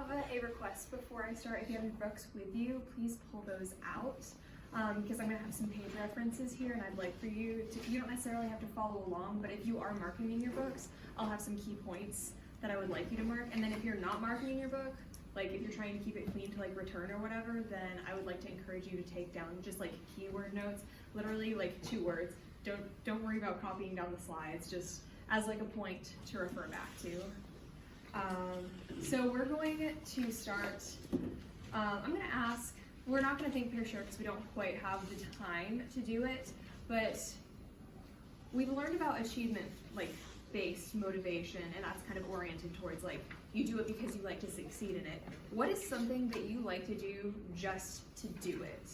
have a request before I start. If you have your books with you, please pull those out. Because I'm going to have some page references here, and I'd like for you to, you don't necessarily have to follow along, but if you are marking your books, I'll have some key points that I would like you to mark. And then if you're not marking your book, like if you're trying to keep it clean to like return or whatever, then I would like to encourage you to take down just like keyword notes, literally like 2 words. Don't worry about copying down the slides, just as like a point to refer back to. So we're going to start, I'm going to ask, we're not going to think pair share because we don't quite have the time to do it, but we've learned about achievement like based motivation, and that's kind of oriented towards like you do it because you like to succeed in it. What is something that you like to do just to do it?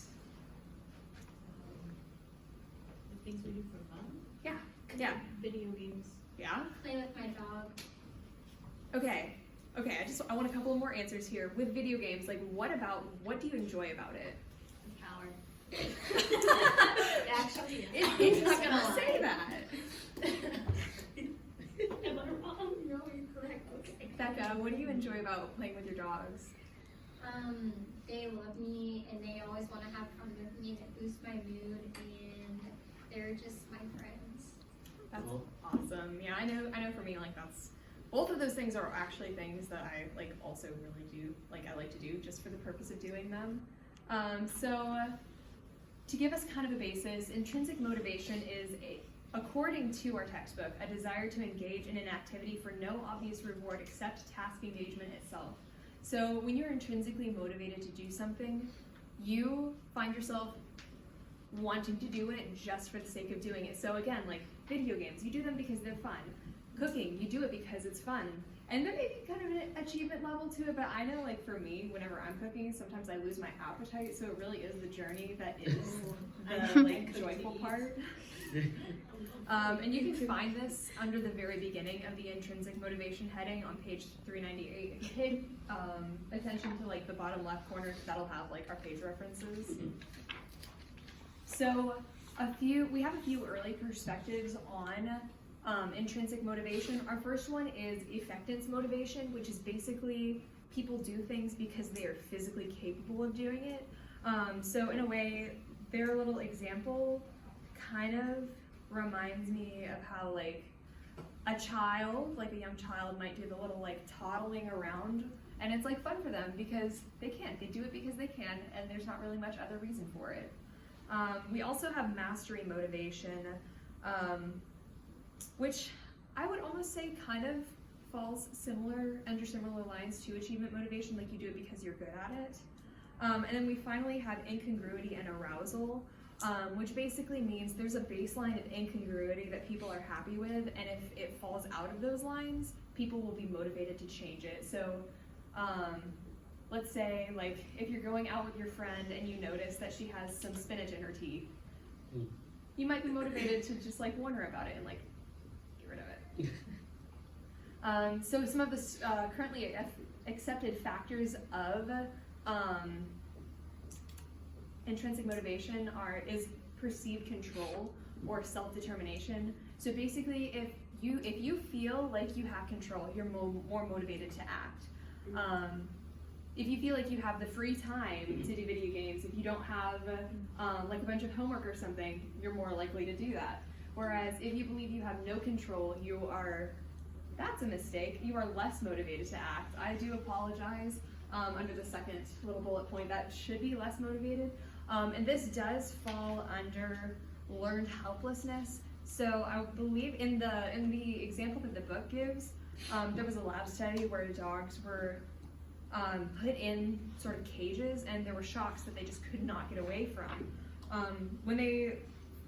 The things we do for fun? Yeah. Video games. Yeah? Play with my dog. Okay, I want a couple more answers here. With video games, like what do you enjoy about it? I'm a coward. Actually, It's not gonna say that. Am I wrong? No, you're correct. Okay. Becca, what do you enjoy about playing with your dogs? They love me and they always want to have fun with me. They boost my mood and they're just my friends. That's awesome. Yeah, I know for me, like that's, both of those things are actually things that I like also really do, like I like to do just for the purpose of doing them. So to give us kind of a basis, intrinsic motivation is, according to our textbook, a desire to engage in an activity for no obvious reward except task engagement itself. So when you're intrinsically motivated to do something, you find yourself wanting to do it just for the sake of doing it. So again, like video games, you do them because they're fun. Cooking, you do it because it's fun. And there may be kind of an achievement level to it, but I know like for me, whenever I'm cooking, sometimes I lose my appetite, so it really is the journey that is the like joyful part. And you can find this under the very beginning of the intrinsic motivation heading on page 398. If you pay attention to like the bottom left corner, that'll have like our page references. So we have a few early perspectives on intrinsic motivation. Our first one is effectance motivation, which is basically people do things because they are physically capable of doing it. So in a way, their little example kind of reminds me of how like a child, like a young child, might do the little like toddling around, and it's like fun for them because they can. They do it because they can, and there's not really much other reason for it. We also have mastery motivation, which I would almost say kind of falls under similar lines to achievement motivation, like you do it because you're good at it. And then we finally have incongruity and arousal, which basically means there's a baseline of incongruity that people are happy with, and if it falls out of those lines, people will be motivated to change it. So let's say like if you're going out with your friend and you notice that she has some spinach in her tea, you might be motivated to just like warn her about it and like get rid of it. So some of the currently accepted factors of intrinsic motivation is perceived control or self-determination. So basically, if you feel like you have control, you're more motivated to act. If you feel like you have the free time to do video games, if you don't have like a bunch of homework or something, you're more likely to do that. Whereas if you believe you have no control, that's a mistake. You are less motivated to act. I do apologize. Under the second little bullet point, that should be less motivated. And this does fall under learned helplessness. So I believe in the example that the book gives, there was a lab study where dogs were put in sort of cages, and there were shocks that they just could not get away from. When they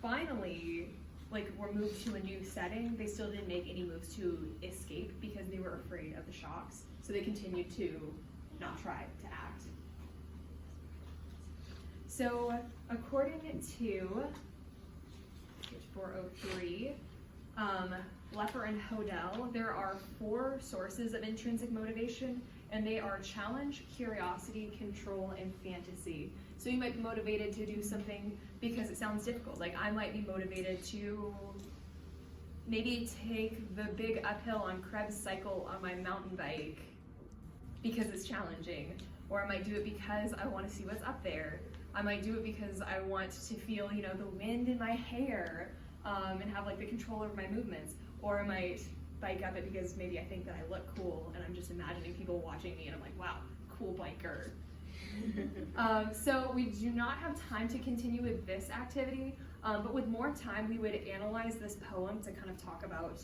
finally were moved to a new setting, they still didn't make any moves to escape because they were afraid of the shocks. So they continued to not try to act. So according to page 403, Lepper and Hodel, there are 4 sources of intrinsic motivation, and they are challenge, curiosity, control, and fantasy. So you might be motivated to do something because it sounds difficult. Like I might be motivated to maybe take the big uphill on Krebs cycle on my mountain bike because it's challenging, or I might do it because I want to see what's up there. I might do it because I want to feel, you know, the wind in my hair, and have like the control over my movements. Or I might bike up it because maybe I think that I look cool and I'm just imagining people watching me and I'm like, wow, cool biker. So we do not have time to continue with this activity, but with more time we would analyze this poem to kind of talk about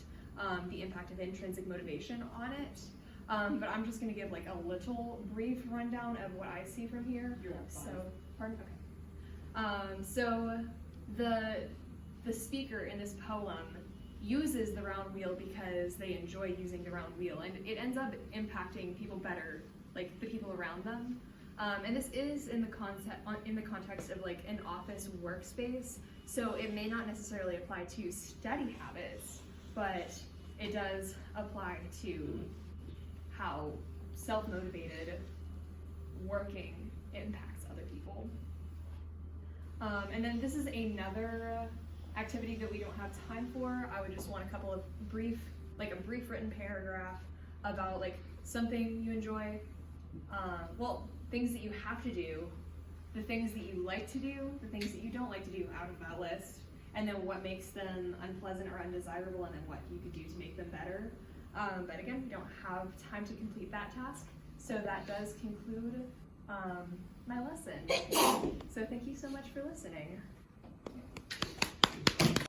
the impact of intrinsic motivation on it. But I'm just going to give like a little brief rundown of what I see from here. So, pardon? Okay. So the speaker in this poem uses the round wheel because they enjoy using the round wheel, and it ends up impacting people better, like the people around them. And this is in the context of like an office workspace, so it may not necessarily apply to study habits, but it does apply to how self-motivated working impacts other people. And then this is another activity that we don't have time for. I would just want a brief written paragraph about like something you enjoy, things that you have to do, the things that you like to do, the things that you don't like to do out of that list, and then what makes them unpleasant or undesirable, and then what you could do to make them better. But again, we don't have time to complete that task, so that does conclude my lesson. So thank you so much for listening.